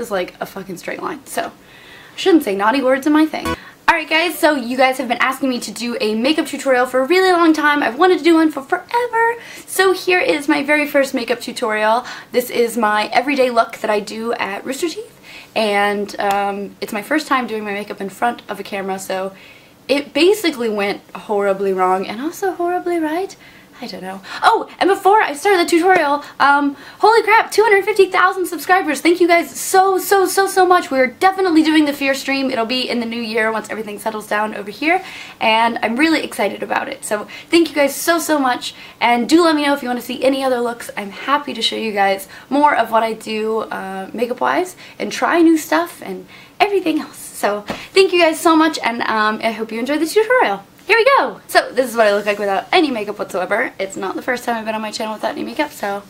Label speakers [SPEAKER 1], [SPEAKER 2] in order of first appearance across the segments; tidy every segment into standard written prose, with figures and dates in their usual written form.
[SPEAKER 1] is like a fucking straight line, so I shouldn't say naughty words in my thing. Alright guys, so you guys have been asking me to do a makeup tutorial for a really long time. I've wanted to do one for forever. So here is my very first makeup tutorial. This is my everyday look that I do at Rooster Teeth. And it's my first time doing my makeup in front of a camera, so it basically went horribly wrong and also horribly right. I don't know. Oh, and before I start the tutorial, holy crap, 250,000 subscribers. Thank you guys so much. We're definitely doing the Fear stream. It'll be in the new year once everything settles down over here, and I'm really excited about it. So thank you guys so much, and do let me know if you want to see any other looks. I'm happy to show you guys more of what I do makeup-wise and try new stuff and everything else. So thank you guys so much, and I hope you enjoyed the tutorial. Here we go! So this is what I look like without any makeup whatsoever. It's not the first time I've been on my channel without any makeup, so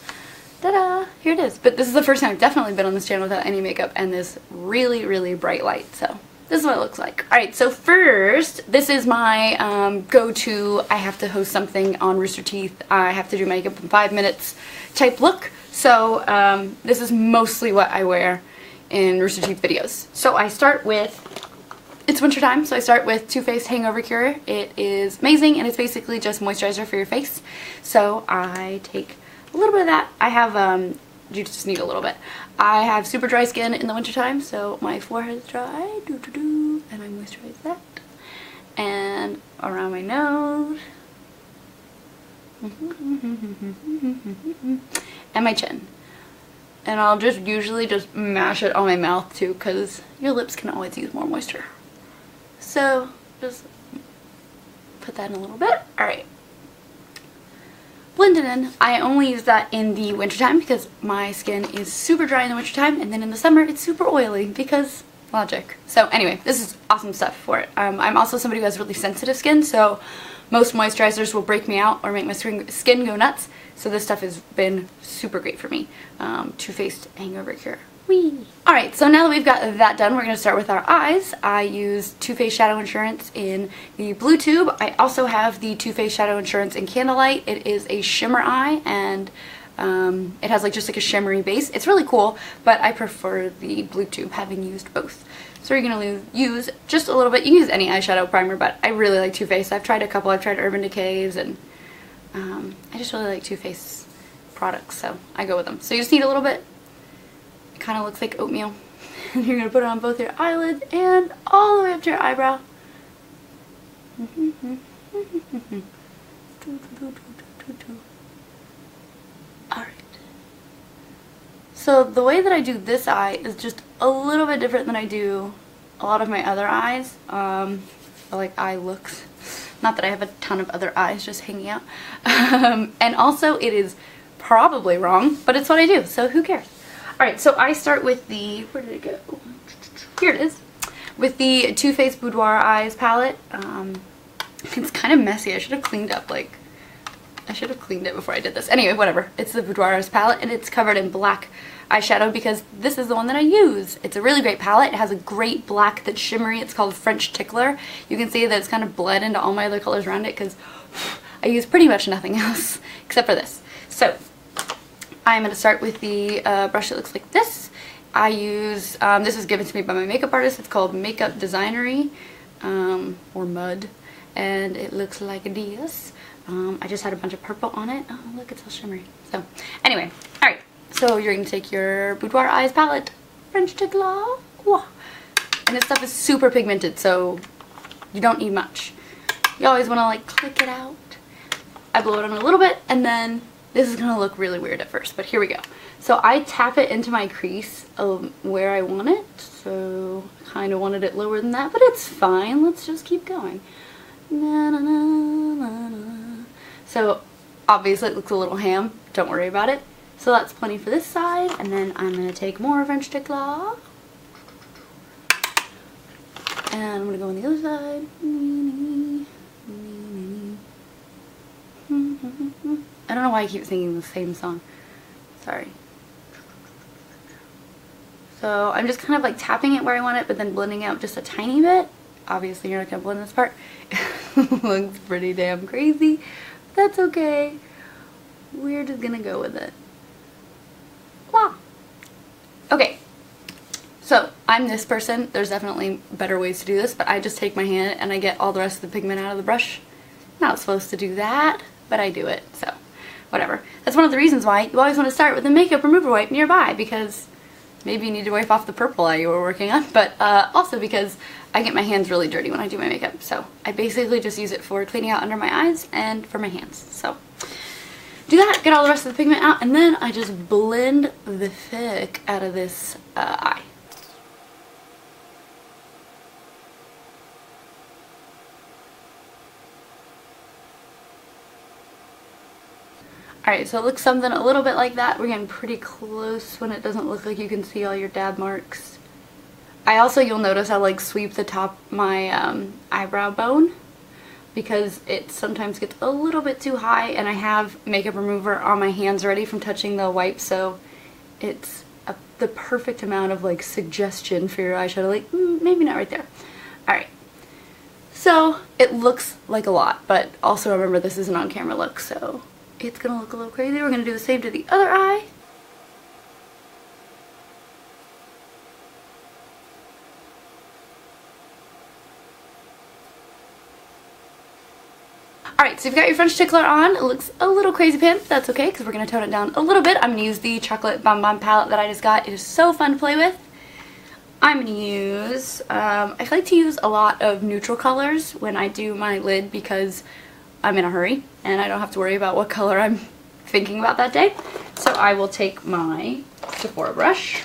[SPEAKER 1] ta-da! Here it is. But this is the first time I've definitely been on this channel without any makeup and this really bright light, so this is what it looks like. Alright, so first, this is my go-to, I have to host something on Rooster Teeth, I have to do makeup in 5 minutes type look. So this is mostly what I wear in Rooster Teeth videos. So I start with, it's wintertime, so I start with Too Faced Hangover Cure. It is amazing, and it's basically just moisturizer for your face. So I take a little bit of that. I have, you just need a little bit. I have super dry skin in the wintertime, so my forehead is dry, and I moisturize that. And around my nose. And my chin. And I'll just usually just mash it on my mouth too, because your lips can always use more moisture. So just put that in a little bit. Alright. Blend it in. I only use that in the wintertime because my skin is super dry in the wintertime, and then in the summer it's super oily because logic. So anyway, this is awesome stuff for it. I'm also somebody who has really sensitive skin, so most moisturizers will break me out or make my skin go nuts. So this stuff has been super great for me. Too Faced Hangover Cure. Whee! Alright, so now that we've got that done, we're going to start with our eyes. I use Too Faced Shadow Insurance in the blue tube. I also have the Too Faced Shadow Insurance in Candlelight. It is a shimmer eye, and it has just like a shimmery base. It's really cool, but I prefer the blue tube, having used both. So you're going to use just a little bit. You can use any eyeshadow primer, but I really like Too Faced. I've tried a couple. I've tried Urban Decay's, and I just really like Too Faced products, so I go with them. So you just need a little bit. It kind of looks like oatmeal. And you're going to put it on both your eyelids and all the way up to your eyebrow. Alright. So the way that I do this eye is just a little bit different than I do a lot of my other eyes. Like eye looks. Not that I have a ton of other eyes just hanging out. And also it is probably wrong, but it's what I do, so who cares? Alright, so I start with the, where did it go? Here it is. With the Too Faced Boudoir Eyes palette. It's kind of messy. I should have cleaned up, I should have cleaned it before I did this. Anyway, whatever. It's the Boudoir Eyes palette, and it's covered in black eyeshadow because this is the one that I use. It's a really great palette. It has a great black that's shimmery. It's called French Tickler. You can see that it's kind of bled into all my other colors around it because I use pretty much nothing else except for this. So I'm going to start with the brush that looks like this. I use, this was given to me by my makeup artist. It's called Makeup Designery, or Mud, and it looks like this. I just had a bunch of purple on it. Oh, look, it's all shimmery. So, anyway, alright. So you're going to take your Boudoir Eyes palette, French Tickler, and this stuff is super pigmented, so you don't need much. You always want to, click it out. I blow it on a little bit, and then this is going to look really weird at first, but here we go. So I tap it into my crease where I want it. So I kind of wanted it lower than that, but it's fine. Let's just keep going. Na, na, na, na, na. So obviously it looks a little ham. Don't worry about it. So that's plenty for this side. And then I'm going to take more French Tickler. And I'm going to go on the other side. I don't know why I keep singing the same song. Sorry. So I'm just kind of tapping it where I want it, but then blending out just a tiny bit. Obviously you're not going to blend this part. It looks pretty damn crazy. But that's okay. We're just going to go with it. Wow. Okay. So I'm this person. There's definitely better ways to do this, but I just take my hand and I get all the rest of the pigment out of the brush. Not supposed to do that, but I do it, so whatever. That's one of the reasons why you always want to start with a makeup remover wipe nearby, because maybe you need to wipe off the purple eye you were working on, but also because I get my hands really dirty when I do my makeup. So I basically just use it for cleaning out under my eyes and for my hands. So do that, get all the rest of the pigment out, and then I just blend the thick out of this eye. Alright, so it looks something a little bit like that. We're getting pretty close when it doesn't look like you can see all your dab marks. I also, you'll notice I like sweep the top of my eyebrow bone because it sometimes gets a little bit too high, and I have makeup remover on my hands ready from touching the wipe, so it's the perfect amount of like suggestion for your eyeshadow, like maybe not right there. Alright, so it looks like a lot, but also remember this is an on-camera look, so it's gonna look a little crazy. We're gonna do the same to the other eye. Alright, so you've got your French tickler on. It looks a little crazy pants. That's okay, because we're going to tone it down a little bit. I'm going to use the chocolate bonbon palette that I just got. It is so fun to play with. I'm going to use, I like to use a lot of neutral colors when I do my lid because I'm in a hurry and I don't have to worry about what color I'm thinking about that day. So I will take my Sephora brush.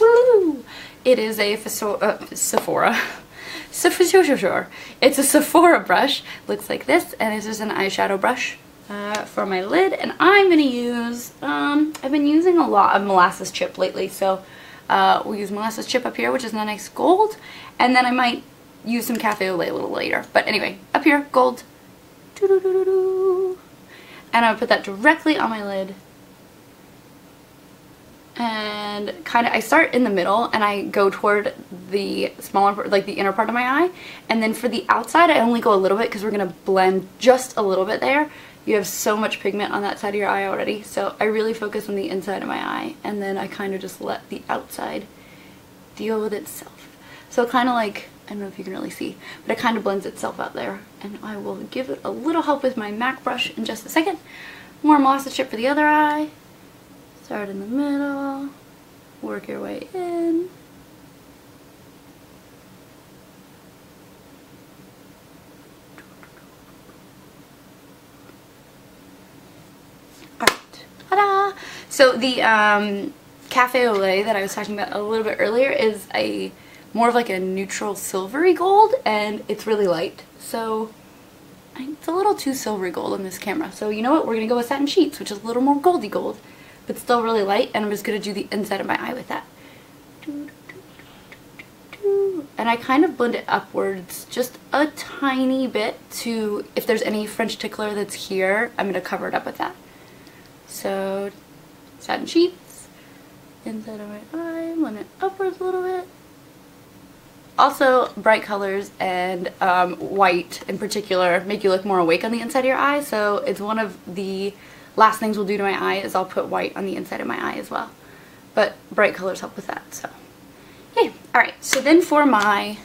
[SPEAKER 1] Woo! It is a Sephora. It's a Sephora brush. Looks like this, and this is an eyeshadow brush for my lid. And I'm gonna use, I've been using a lot of molasses chip lately, so we'll use molasses chip up here, which is a nice gold, and then I might use some Cafe au lait a little later. But anyway, up here, gold. And I'll put that directly on my lid. And kind of, I start in the middle and I go toward the smaller, like the inner part of my eye, and then for the outside I only go a little bit because we're going to blend just a little bit there. You have so much pigment on that side of your eye already, so I really focus on the inside of my eye, and then I kind of just let the outside deal with itself. So kind of like, I don't know if you can really see, but it kind of blends itself out there, and I will give it a little help with my MAC brush in just a second. More molasses chip for the other eye. Start in the middle, work your way in. Alright, ta-da! So the Cafe au lait that I was talking about a little bit earlier is a more of like a neutral silvery gold, and it's really light. So it's a little too silvery gold on this camera. So you know what, we're going to go with Satin Sheets, which is a little more goldy gold, but still really light, and I'm just going to do the inside of my eye with that. And I kind of blend it upwards just a tiny bit to, if there's any French tickler that's here, I'm going to cover it up with that. So, Satin Sheets, inside of my eye, blend it upwards a little bit. Also, bright colors and white in particular make you look more awake on the inside of your eye, so it's one of the last things we'll do to my eye is I'll put white on the inside of my eye as well. But bright colors help with that, so yay. Alright, so then for my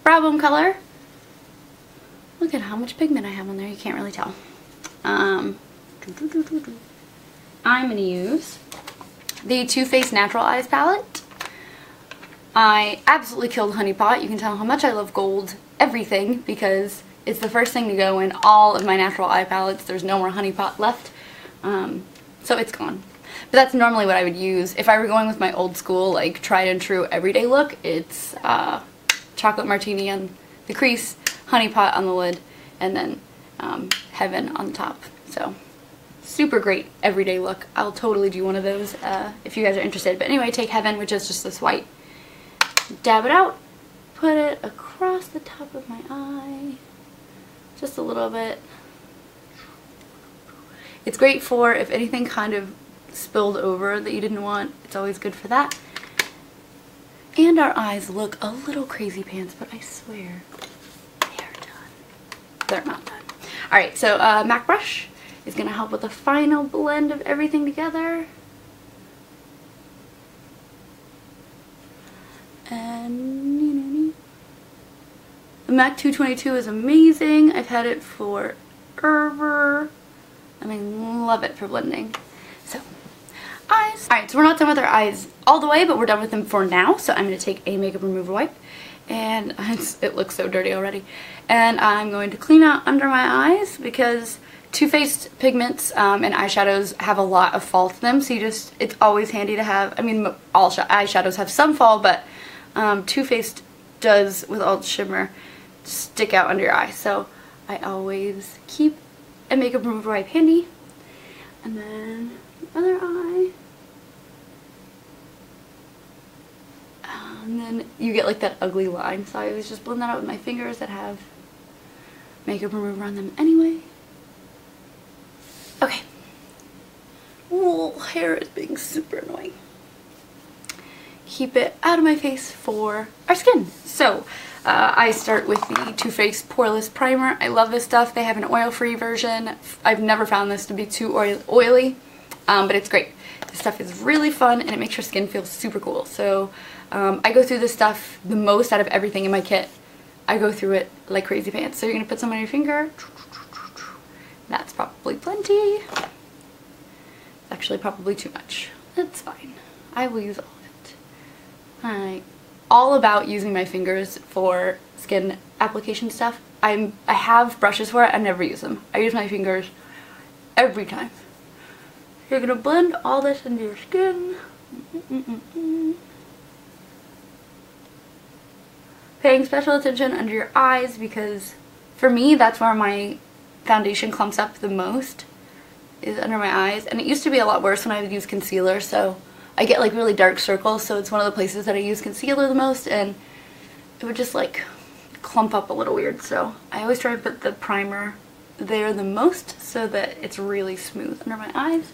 [SPEAKER 1] brow bone color, look at how much pigment I have on there, you can't really tell. I'm going to use the Too Faced Natural Eyes palette. I absolutely killed Honey Pot. You can tell how much I love gold everything because it's the first thing to go in all of my natural eye palettes. There's no more Honey Pot left. So it's gone. But that's normally what I would use. If I were going with my old school, like tried and true everyday look, it's chocolate martini on the crease, Honey Pot on the lid, and then Heaven on the top. So super great everyday look. I'll totally do one of those if you guys are interested. But anyway, take Heaven, which is just this white. Dab it out, put it across the top of my eye, just a little bit. It's great for if anything kind of spilled over that you didn't want. It's always good for that. And our eyes look a little crazy pants, but I swear they are done. They're not done. Alright, so MAC brush is going to help with the final blend of everything together. then the MAC 222 is amazing. I've had it forever. I mean, love it for blending. So, eyes. Alright, so we're not done with our eyes all the way, but we're done with them for now. So I'm going to take a makeup remover wipe, and it looks so dirty already. And I'm going to clean out under my eyes because Too Faced pigments and eyeshadows have a lot of fall to them. So it's always handy to have, I mean, all eyeshadows have some fall, but Too Faced does, with all the shimmer, stick out under your eye. So I always keep a makeup remover wipe handy. And then the other eye. And then you get like that ugly line. So I always just blend that out with my fingers that have makeup remover on them anyway. Okay. Ooh, hair is being super annoying. Keep it out of my face for our skin. So I start with the Too Faced Poreless Primer. I love this stuff. They have an oil-free version. I've never found this to be too oily, but it's great. This stuff is really fun and it makes your skin feel super cool. So I go through this stuff the most out of everything in my kit. I go through it like crazy pants. So you're going to put some on your finger. That's probably plenty. It's actually probably too much. It's fine. I will use all of it. I'm all about using my fingers for skin application stuff. I have brushes for it. I never use them. I use my fingers every time. You're going to blend all this into your skin. Paying special attention under your eyes because for me that's where my foundation clumps up the most, is under my eyes. And it used to be a lot worse when I would use concealer, so I get like really dark circles, so it's one of the places that I use concealer the most, and it would just like clump up a little weird. So I always try to put the primer there the most so that it's really smooth under my eyes.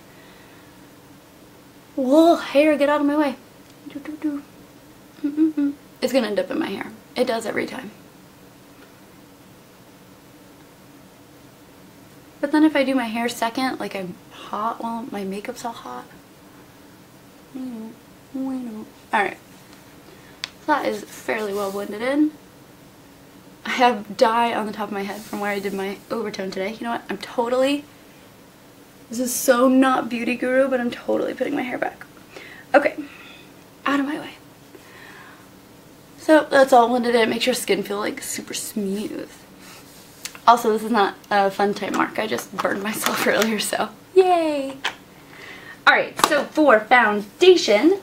[SPEAKER 1] Whoa, hair, get out of my way. It's gonna end up in my hair. It does every time. But then if I do my hair second, like I'm hot while my makeup's all hot. Alright. So that is fairly well blended in. I have dye on the top of my head from where I did my overtone today. You know what? This is so not beauty guru, but I'm totally putting my hair back. Okay. Out of my way. So that's all blended in. It makes your skin feel like super smooth. Also, this is not a fun time mark. I just burned myself earlier, so yay! Alright, so for foundation,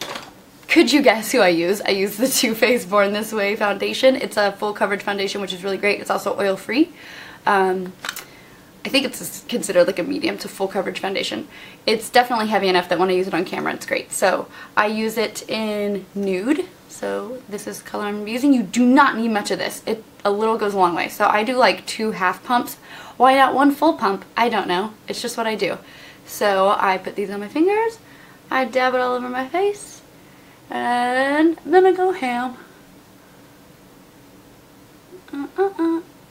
[SPEAKER 1] could you guess who I use? I use the Too Faced Born This Way foundation. It's a full coverage foundation, which is really great. It's also oil free. I think it's considered like a medium to full coverage foundation. It's definitely heavy enough that when I use it on camera, it's great. So I use it in nude. So this is the color I'm using. You do not need much of this. A little goes a long way. So I do like 2 half pumps. Why not 1 full pump? I don't know. It's just what I do. So I put these on my fingers. I dab it all over my face. And then I go ham.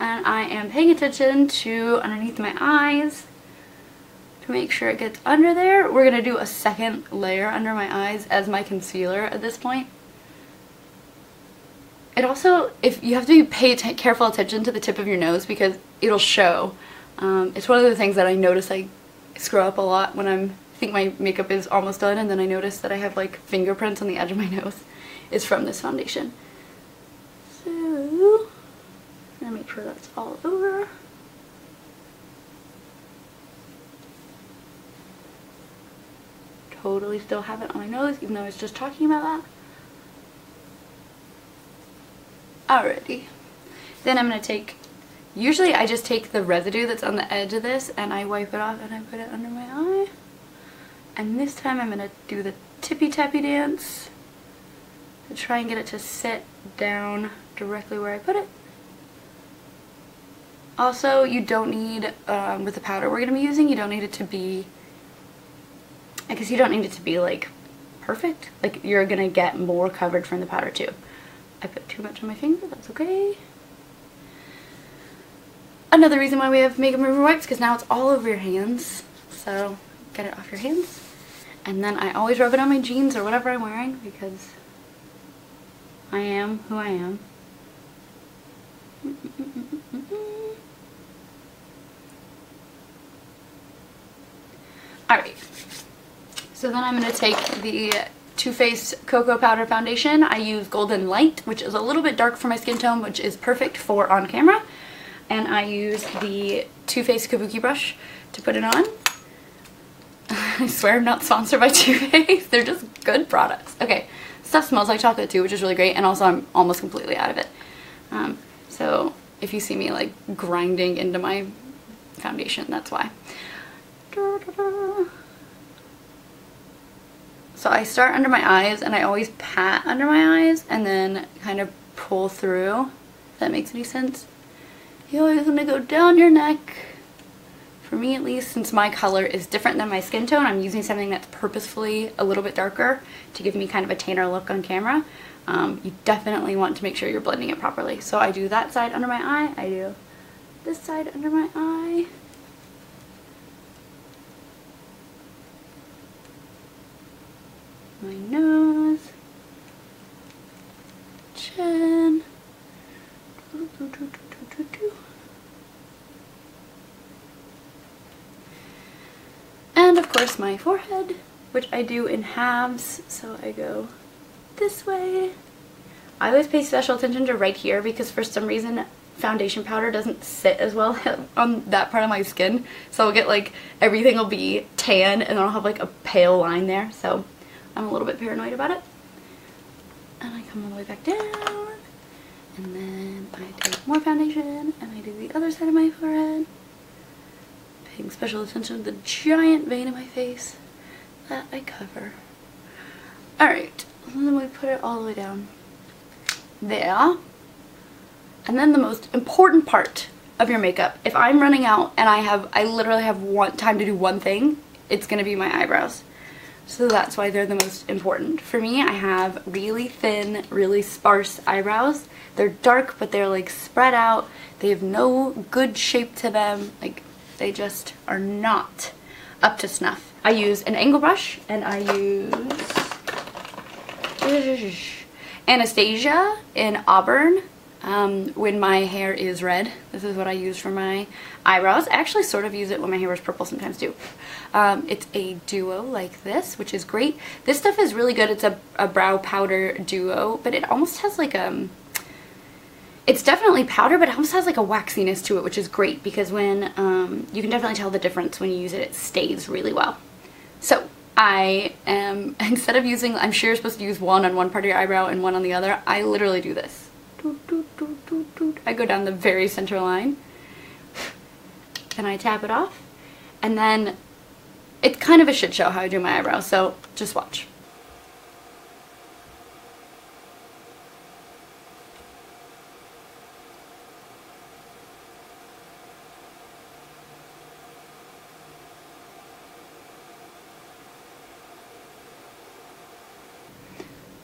[SPEAKER 1] And I am paying attention to underneath my eyes to make sure it gets under there. We're going to do a second layer under my eyes as my concealer at this point. It also, if you have to pay careful attention to the tip of your nose because it'll show. It's one of the things that I notice I screw up a lot when I think my makeup is almost done, and then I notice that I have like fingerprints on the edge of my nose. It's from this foundation. So I'm gonna make sure that's all over. Totally still have it on my nose, even though I was just talking about that. Alrighty. Then I'm going to take, usually I just take the residue that's on the edge of this and I wipe it off and I put it under my eye. And this time I'm going to do the tippy-tappy dance to try and get it to sit down directly where I put it. Also, you don't need, with the powder we're going to be using, you don't need it to be, I guess you don't need it to be like perfect. Like you're going to get more coverage from the powder too. I put too much on my finger, that's okay. Another reason why we have makeup remover wipes, because now it's all over your hands. So get it off your hands. And then I always rub it on my jeans or whatever I'm wearing because I am who I am. Alright, so then I'm going to take the Too Faced Cocoa Powder Foundation. I use Golden Light, which is a little bit dark for my skin tone, which is perfect for on camera. And I use the Too Faced Kabuki brush to put it on. I swear I'm not sponsored by Too Faced. They're just good products. Okay, stuff smells like chocolate too, which is really great, and also I'm almost completely out of it. So if you see me like grinding into my foundation, that's why. So I start under my eyes, and I always pat under my eyes and then kind of pull through, if that makes any sense. You always want to go down your neck. For me at least, since my color is different than my skin tone, I'm using something that's purposefully a little bit darker to give me kind of a tanner look on camera. You definitely want to make sure you're blending it properly. So I do that side under my eye, I do this side under my eye. My nose, chin, and of course my forehead, which I do in halves, so I go this way. I always pay special attention to right here because for some reason foundation powder doesn't sit as well on that part of my skin, so I'll get like everything will be tan and then I'll have like a pale line there, so I'm a little bit paranoid about it. And I come all the way back down, and then I take more foundation and I do the other side of my forehead, paying special attention to the giant vein in my face that I cover. Alright, and then we put it all the way down there. And then the most important part of your makeup, if I'm running out and I literally have time to do one thing, it's gonna be my eyebrows. So that's why they're the most important. For me, I have really thin, really sparse eyebrows. They're dark, but they're like spread out. They have no good shape to them. Like, they just are not up to snuff. I use an angle brush, and I use Anastasia in Auburn. When my hair is red, this is what I use for my eyebrows. I actually sort of use it when my hair is purple sometimes too. It's a duo like this, which is great. This stuff is really good. It's a brow powder duo, but it almost has like it's definitely powder, but it almost has like a waxiness to it, which is great because when you can definitely tell the difference when you use it. It stays really well. So I am, instead of using, I'm sure you're supposed to use one on one part of your eyebrow and one on the other, I literally do this. I go down the very center line and I tap it off, and then it's kind of a shit show how I do my eyebrows, so just watch.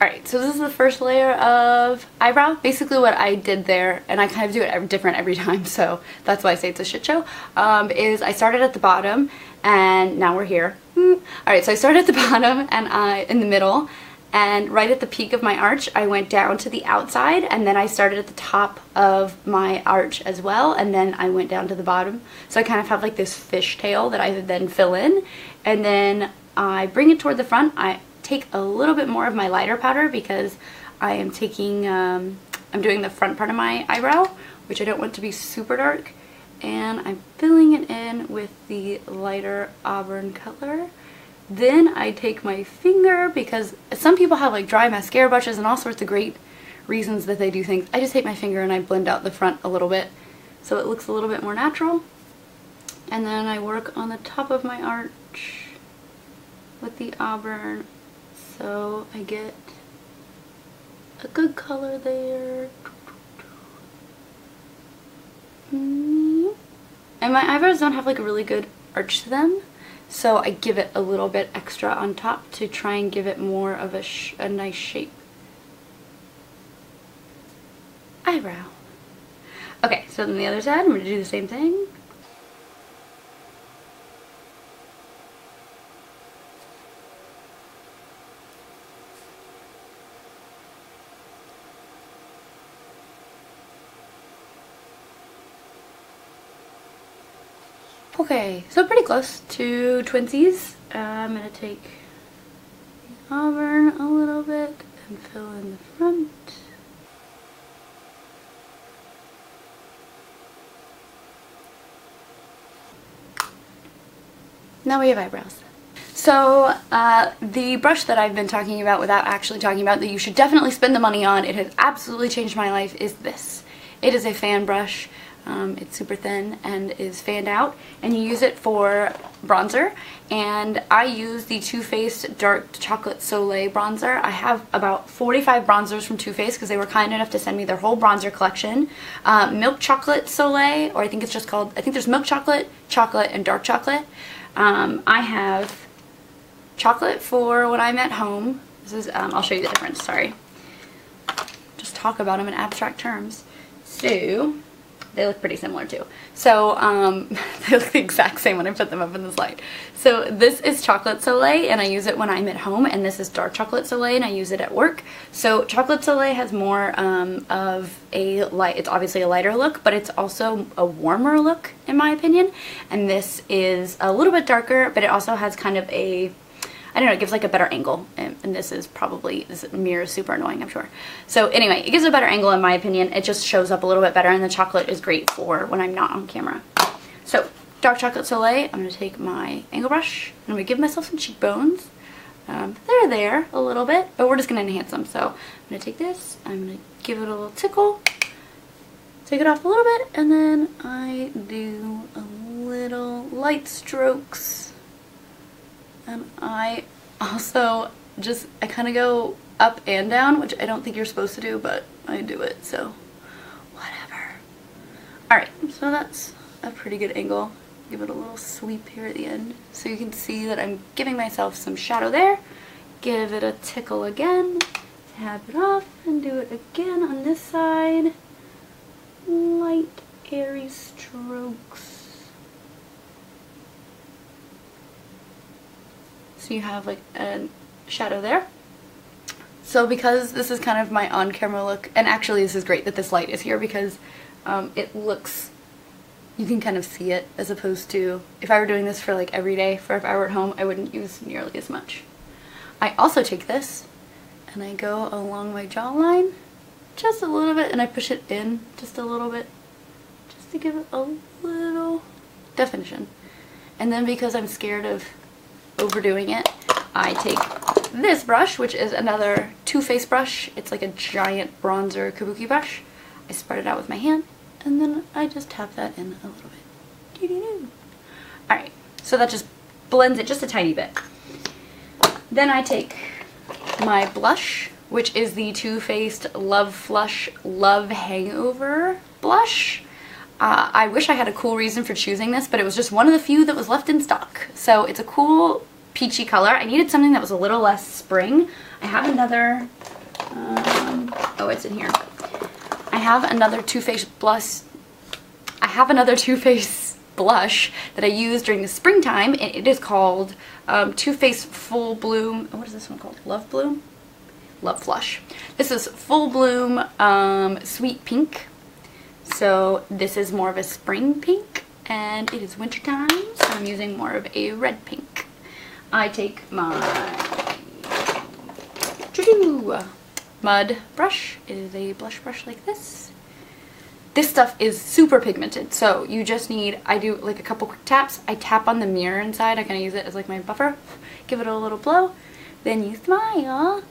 [SPEAKER 1] Alright, so this is the first layer of eyebrow. Basically what I did there, and I kind of do it different every time, so that's why I say it's a shit show, is I started at the bottom, and now we're here. Alright, so I started at the bottom, and in the middle, and right at the peak of my arch, I went down to the outside, and then I started at the top of my arch as well, and then I went down to the bottom. So I kind of have like this fishtail that I then fill in, and then I bring it toward the front. I take a little bit more of my lighter powder because I am taking, I'm doing the front part of my eyebrow, which I don't want to be super dark, and I'm filling it in with the lighter auburn color. Then I take my finger, because some people have like dry mascara brushes and all sorts of great reasons that they do things. I just take my finger and I blend out the front a little bit so it looks a little bit more natural. And then I work on the top of my arch with the auburn, so I get a good color there. And my eyebrows don't have like a really good arch to them, so I give it a little bit extra on top to try and give it more of a nice shape. Eyebrow. Okay, so then the other side, I'm going to do the same thing. Okay, so pretty close to twinsies. I'm going to take the auburn a little bit and fill in the front. Now we have eyebrows. So the brush that I've been talking about without actually talking about that you should definitely spend the money on, it has absolutely changed my life, is this. It is a fan brush. It's super thin and is fanned out, and you use it for bronzer, and I use the Too Faced Dark Chocolate Soleil bronzer. I have about 45 bronzers from Too Faced because they were kind enough to send me their whole bronzer collection. Milk Chocolate Soleil, or I think it's just called, I think there's Milk Chocolate, Chocolate, and Dark Chocolate. I have chocolate for when I'm at home. This is, I'll show you the difference, sorry. Just talk about them in abstract terms. So, they look pretty similar too. So, they look the exact same when I put them up in the slide. So this is Chocolate Soleil, and I use it when I'm at home, and this is Dark Chocolate Soleil, and I use it at work. So Chocolate Soleil has more of a light, it's obviously a lighter look, but it's also a warmer look in my opinion. And this is a little bit darker, but it also has kind of a, I don't know, it gives like a better angle, and this is probably, this mirror is super annoying, I'm sure. So anyway, it gives a better angle in my opinion. It just shows up a little bit better, and the chocolate is great for when I'm not on camera. So, Dark Chocolate Soleil, I'm going to take my angle brush, and I'm going to give myself some cheekbones. They're there a little bit, but we're just going to enhance them. So, I'm going to take this, I'm going to give it a little tickle, take it off a little bit, and then I do a little light strokes. And I also just, I kind of go up and down, which I don't think you're supposed to do, but I do it, so whatever. Alright, so that's a pretty good angle. Give it a little sweep here at the end, so you can see that I'm giving myself some shadow there. Give it a tickle again, tap it off, and do it again on this side. Light, airy strokes. So you have like a shadow there. So because this is kind of my on-camera look, and actually this is great that this light is here because it looks, you can kind of see it, as opposed to if I were doing this for like every day, for if I were at home, I wouldn't use nearly as much. I also take this and I go along my jawline just a little bit, and I push it in just a little bit just to give it a little definition. And then because I'm scared of overdoing it, I take this brush, which is another Too Faced brush. It's like a giant bronzer kabuki brush. I spread it out with my hand, and then I just tap that in a little bit. Doo-doo-doo. Alright, so that just blends it just a tiny bit. Then I take my blush, which is the Too Faced Love Flush Love Hangover blush. I wish I had a cool reason for choosing this, but it was just one of the few that was left in stock. So it's a cool peachy color. I needed something that was a little less spring. I have another, oh, it's in here. I have another Too Faced blush. I have another Too Faced blush that I use during the springtime, and it is called Too Faced Full Bloom. What is this one called? Love Bloom? Love Flush. This is Full Bloom Sweet Pink. So this is more of a spring pink, and it is winter time, so I'm using more of a red pink. I take my mud brush. It is a blush brush like this. This stuff is super pigmented, so you just need, I do like a couple quick taps. I tap on the mirror inside. I kind of use it as like my buffer. Give it a little blow. Then you smile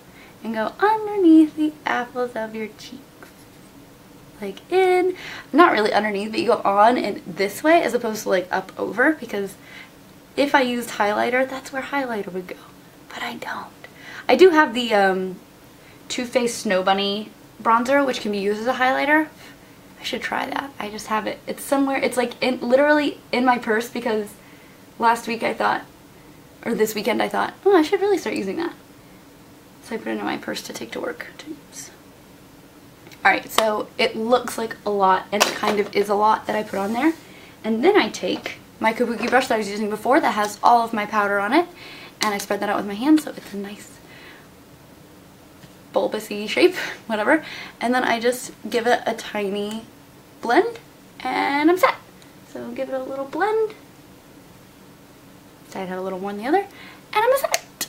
[SPEAKER 1] and go underneath the apples of your cheeks. Like in, not really underneath, but you go on and this way as opposed to like up over, because if I used highlighter, that's where highlighter would go, but I don't. I do have the Too Faced Snow Bunny bronzer, which can be used as a highlighter. I should try that. I just have it. It's somewhere, it's like literally in my purse, because last week I thought, or this weekend I thought, oh, I should really start using that. So I put it in my purse to take to work to use. Alright, so it looks like a lot, and it kind of is a lot that I put on there. And then I take my kabuki brush that I was using before that has all of my powder on it, and I spread that out with my hand so it's a nice bulbousy shape, whatever. And then I just give it a tiny blend, and I'm set. So give it a little blend, side had a little more than the other, and I'm set.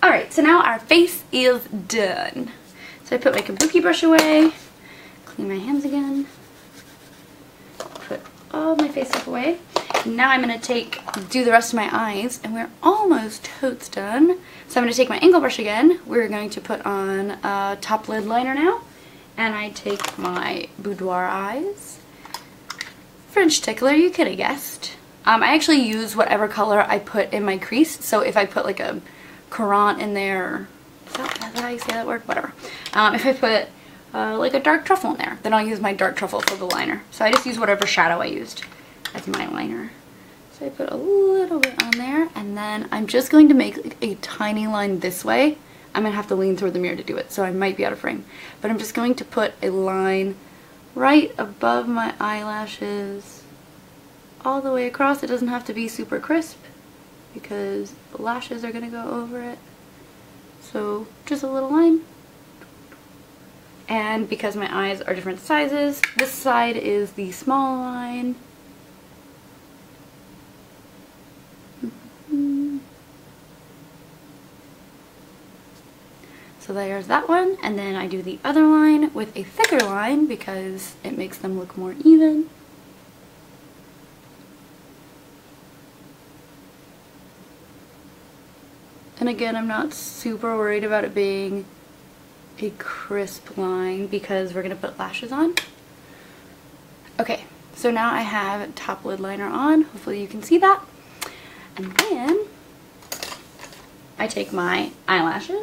[SPEAKER 1] Alright, so now our face is done. So I put my kabuki brush away, clean my hands again, put all my face stuff away. Now I'm going to do the rest of my eyes, and we're almost totes done. So I'm going to take my angle brush again. We're going to put on a top lid liner now. And I take my boudoir eyes. French tickler, you could have guessed. I actually use whatever color I put in my crease. So if I put like a Courant in there, is that how you say that word? Whatever. If I put like a dark truffle in there, then I'll use my dark truffle for the liner. So I just use whatever shadow I used as my liner. So I put a little bit on there, and then I'm just going to make like a tiny line this way. I'm going to have to lean toward the mirror to do it, so I might be out of frame. But I'm just going to put a line right above my eyelashes all the way across. It doesn't have to be super crisp because the lashes are going to go over it. So just a little line. And because my eyes are different sizes, this side is the small line. So there's that one, and then I do the other line with a thicker line because it makes them look more even. And again, I'm not super worried about it being a crisp line because we're going to put lashes on. Okay, so now I have top lid liner on. Hopefully you can see that. And then I take my eyelashes.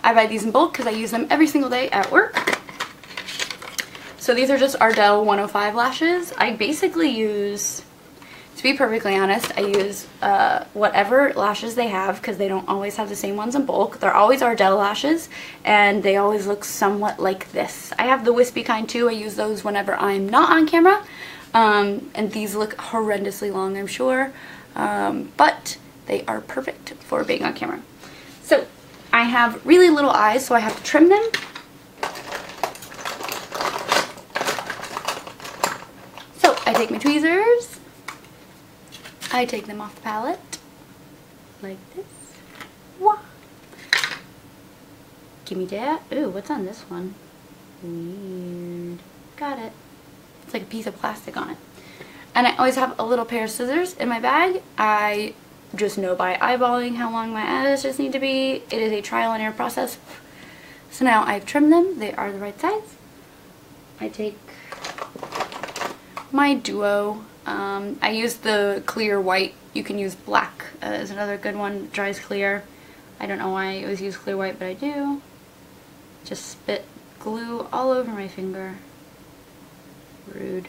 [SPEAKER 1] I buy these in bulk because I use them every single day at work. So these are just Ardell 105 lashes. I basically use, to be perfectly honest, I use whatever lashes they have because they don't always have the same ones in bulk. They're always Ardell lashes, and they always look somewhat like this. I have the wispy kind too. I use those whenever I'm not on camera. And these look horrendously long, I'm sure. But they are perfect for being on camera. So I have really little eyes, so I have to trim them. So I take my tweezers, I take them off the palette, like this. Wah. Give me that. Ooh, what's on this one? Weird. Got it. It's like a piece of plastic on it. And I always have a little pair of scissors in my bag. I just know by eyeballing how long my eyelashes need to be. It is a trial and error process. So now I've trimmed them. They are the right size. I take my duo. I use the clear white. You can use black as another good one. It dries clear. I don't know why I always use clear white, but I do. Just spit glue all over my finger. Rude.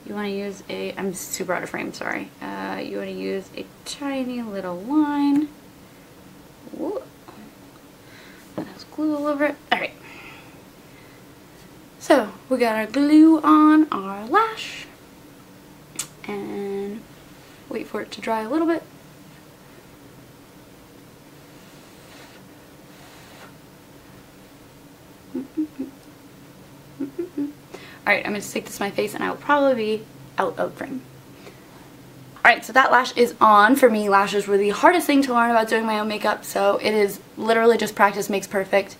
[SPEAKER 1] You want to use a, I'm super out of frame, sorry. You want to use a tiny little line. Whoa. That has glue all over it. Alright. So, we got our glue on our lash. And wait for it to dry a little bit. Alright, I'm going to stick this to my face and I will probably be out of frame. Alright, so that lash is on. For me, lashes were the hardest thing to learn about doing my own makeup, so it is literally just practice makes perfect.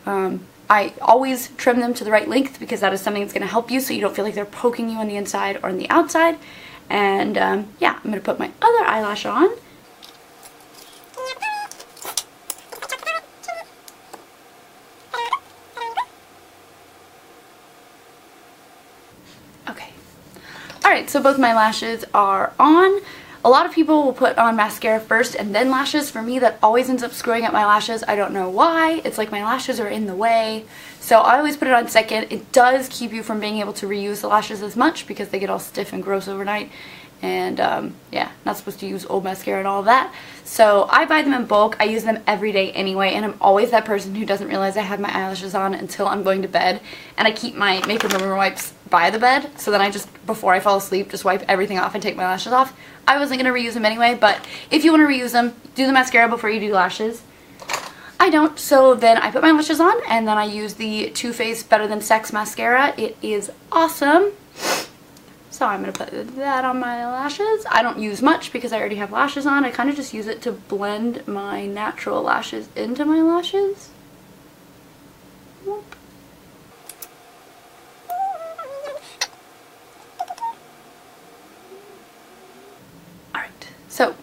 [SPEAKER 1] I always trim them to the right length because that is something that's going to help you so you don't feel like they're poking you on the inside or on the outside. And yeah, I'm going to put my other eyelash on. Okay. Alright, so both my lashes are on. A lot of people will put on mascara first and then lashes. For me, that always ends up screwing up my lashes. I don't know why. It's like my lashes are in the way. So I always put it on second. It does keep you from being able to reuse the lashes as much because they get all stiff and gross overnight. And yeah, not supposed to use old mascara and all of that. So I buy them in bulk. I use them every day anyway, and I'm always that person who doesn't realize I have my eyelashes on until I'm going to bed. And I keep my makeup remover wipes by the bed, so then I just, before I fall asleep, just wipe everything off and take my lashes off. I wasn't going to reuse them anyway, but if you want to reuse them, do the mascara before you do lashes. I don't, so then I put my lashes on and then I use the Too Faced Better Than Sex mascara. It is awesome. So I'm going to put that on my lashes. I don't use much because I already have lashes on. I kind of just use it to blend my natural lashes into my lashes. Alright, so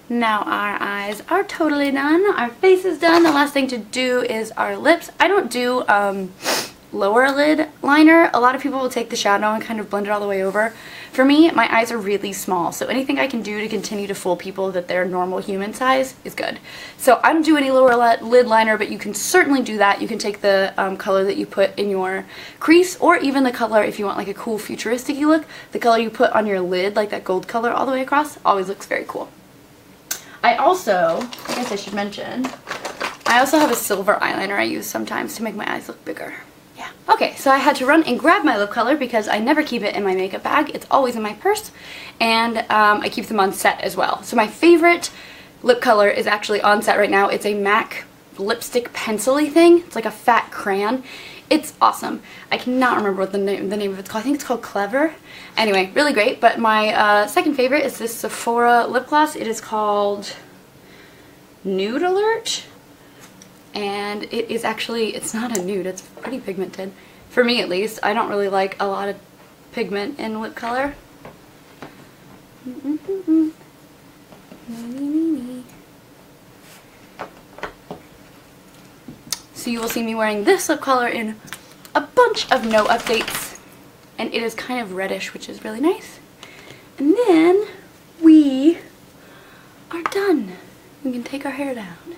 [SPEAKER 1] now our eyes are totally done. Our face is done. The last thing to do is our lips. I don't do lower lid liner. A lot of people will take the shadow and kind of blend it all the way over. For me, my eyes are really small, so anything I can do to continue to fool people that they're normal human size is good. So I don't do any lower lid liner, but you can certainly do that. You can take the color that you put in your crease, or even the color, if you want like a cool futuristic-y look, the color you put on your lid, like that gold color all the way across, always looks very cool. I also, I guess I should mention, I also have a silver eyeliner I use sometimes to make my eyes look bigger. Yeah. Okay, so I had to run and grab my lip color because I never keep it in my makeup bag. It's always in my purse, and I keep them on set as well. So my favorite lip color is actually on set right now. It's a MAC lipstick pencil-y thing. It's like a fat crayon. It's awesome. I cannot remember what the name of it's called. I think it's called Clever. Anyway, really great. But my second favorite is this Sephora lip gloss. It is called Nude Alert. And it is actually, it's not a nude, it's pretty pigmented. For me at least. I don't really like a lot of pigment in lip color. So you will see me wearing this lip color in a bunch of no updates. And it is kind of reddish, which is really nice. And then we are done. We can take our hair down.